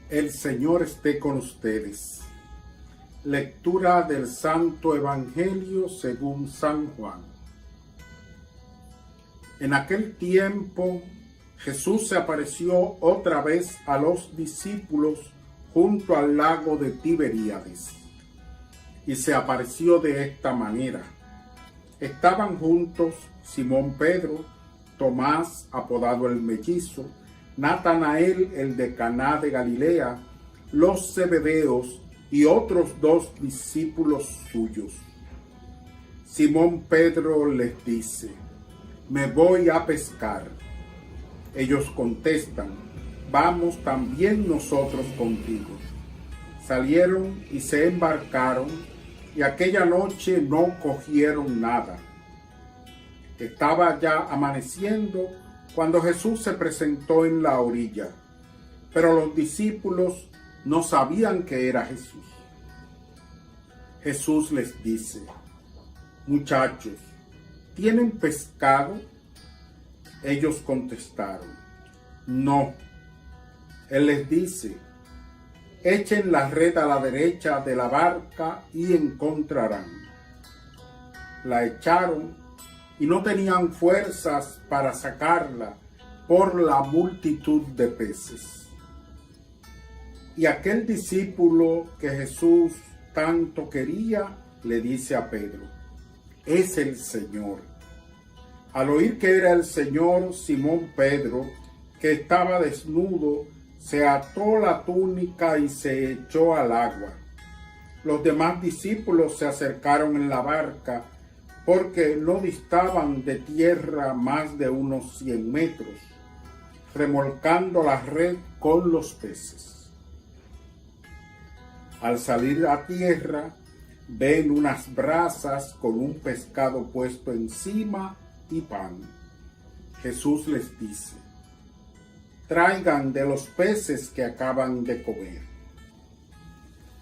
El Señor esté con ustedes. Lectura del Santo Evangelio según San Juan. En aquel tiempo, Jesús se apareció otra vez a los discípulos junto al lago de Tiberíades. Y se apareció de esta manera. Estaban juntos Simón Pedro, Tomás, apodado el Mellizo, Natanael, el de Caná de Galilea, los Zebedeos y otros 2 discípulos suyos. Simón Pedro les dice: «Me voy a pescar». Ellos contestan: «Vamos también nosotros contigo». Salieron y se embarcaron, y aquella noche no cogieron nada. Estaba ya amaneciendo cuando Jesús se presentó en la orilla, pero los discípulos no sabían que era Jesús. Jesús les dice: «Muchachos, ¿tienen pescado?». Ellos contestaron: «No». Él les dice: «Echen la red a la derecha de la barca y encontrarán». La echaron y no tenían fuerzas para sacarla por la multitud de peces. Y aquel discípulo que Jesús tanto quería le dice a Pedro: «Es el Señor». Al oír que era el Señor, Simón Pedro, que estaba desnudo, se ató la túnica y se echó al agua. Los demás discípulos se acercaron en la barca, porque no distaban de tierra más de unos 100 metros, remolcando la red con los peces. Al salir a tierra, ven unas brasas con un pescado puesto encima y pan. Jesús les dice: «Traigan de los peces que acaban de comer».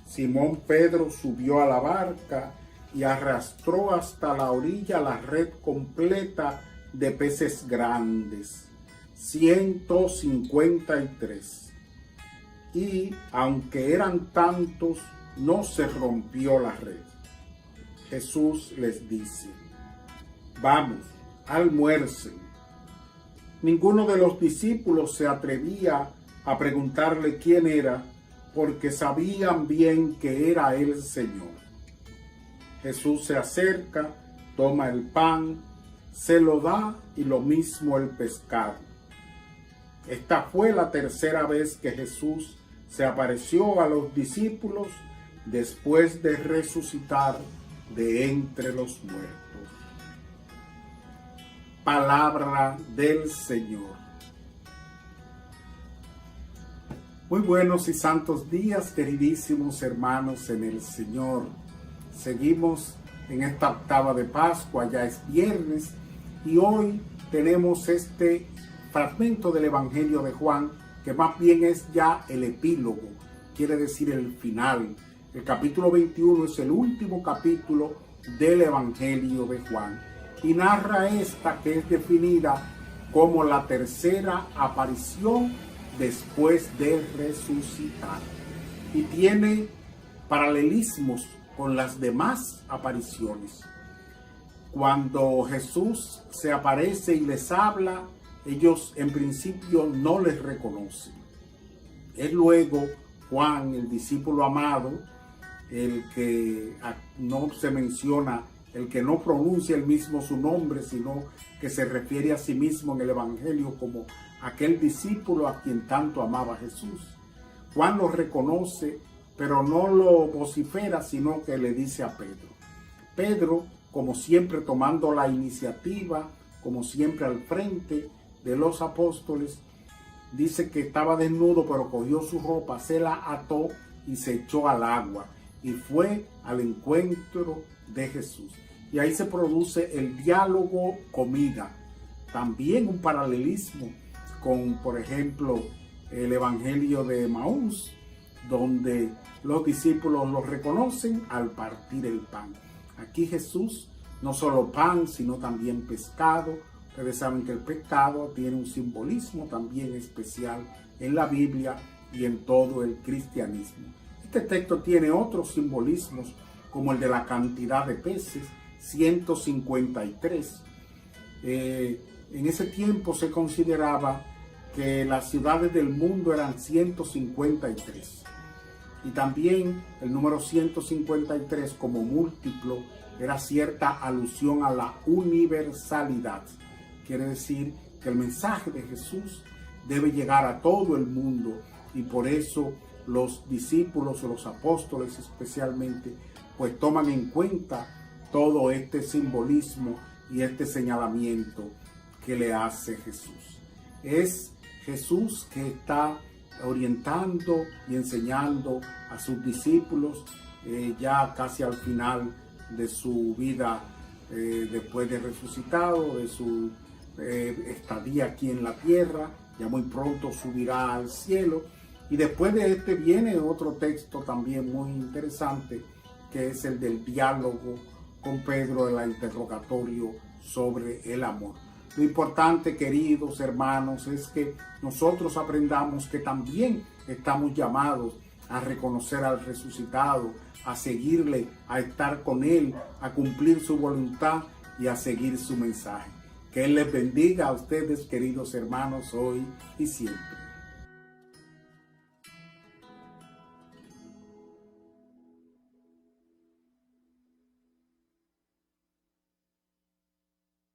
Simón Pedro subió a la barca y arrastró hasta la orilla la red completa de peces grandes, 153. Y aunque eran tantos, no se rompió la red. Jesús les dice: «Vamos, almuercen». Ninguno de los discípulos se atrevía a preguntarle quién era, porque sabían bien que era el Señor. Jesús se acerca, toma el pan, se lo da y lo mismo el pescado. Esta fue la tercera vez que Jesús se apareció a los discípulos después de resucitar de entre los muertos. Palabra del Señor. Muy buenos y santos días, queridísimos hermanos en el Señor. Seguimos en esta octava de Pascua, ya es viernes, y hoy tenemos este fragmento del Evangelio de Juan, que más bien es ya el epílogo, quiere decir el final. El capítulo 21 es el último capítulo del Evangelio de Juan, y narra esta que es definida como la tercera aparición después de resucitar, y tiene paralelismos con las demás apariciones. Cuando Jesús se aparece y les habla, ellos en principio no les reconocen. Es luego Juan, el discípulo amado, el que no se menciona, el que no pronuncia él mismo su nombre, sino que se refiere a sí mismo en el Evangelio como aquel discípulo a quien tanto amaba Jesús. Juan lo reconoce, pero no lo vocifera, sino que le dice a Pedro. Pedro, como siempre tomando la iniciativa, como siempre al frente de los apóstoles, dice que estaba desnudo, pero cogió su ropa, se la ató y se echó al agua y fue al encuentro de Jesús. Y ahí se produce el diálogo comida. También un paralelismo con, por ejemplo, el Evangelio de Maús, donde los discípulos lo reconocen al partir el pan. Aquí Jesús, no solo pan, sino también pescado. Ustedes saben que el pescado tiene un simbolismo también especial en la Biblia, y en todo el cristianismo. Este texto tiene otros simbolismos, como el de la cantidad de peces, 153. En ese tiempo se consideraba que las ciudades del mundo eran 153. Y también el número 153 como múltiplo era cierta alusión a la universalidad. Quiere decir que el mensaje de Jesús debe llegar a todo el mundo, y por eso los discípulos o los apóstoles especialmente pues toman en cuenta todo este simbolismo y este señalamiento que le hace Jesús. Es Jesús que está orientando y enseñando a sus discípulos ya casi al final de su vida, después de resucitado, de su estadía aquí en la tierra. Ya muy pronto subirá al cielo. Y después de este viene otro texto también muy interesante, que es el del diálogo con Pedro, el interrogatorio sobre el amor. Lo importante, queridos hermanos, es que nosotros aprendamos que también estamos llamados a reconocer al resucitado, a seguirle, a estar con él, a cumplir su voluntad y a seguir su mensaje. Que Él les bendiga a ustedes, queridos hermanos, hoy y siempre.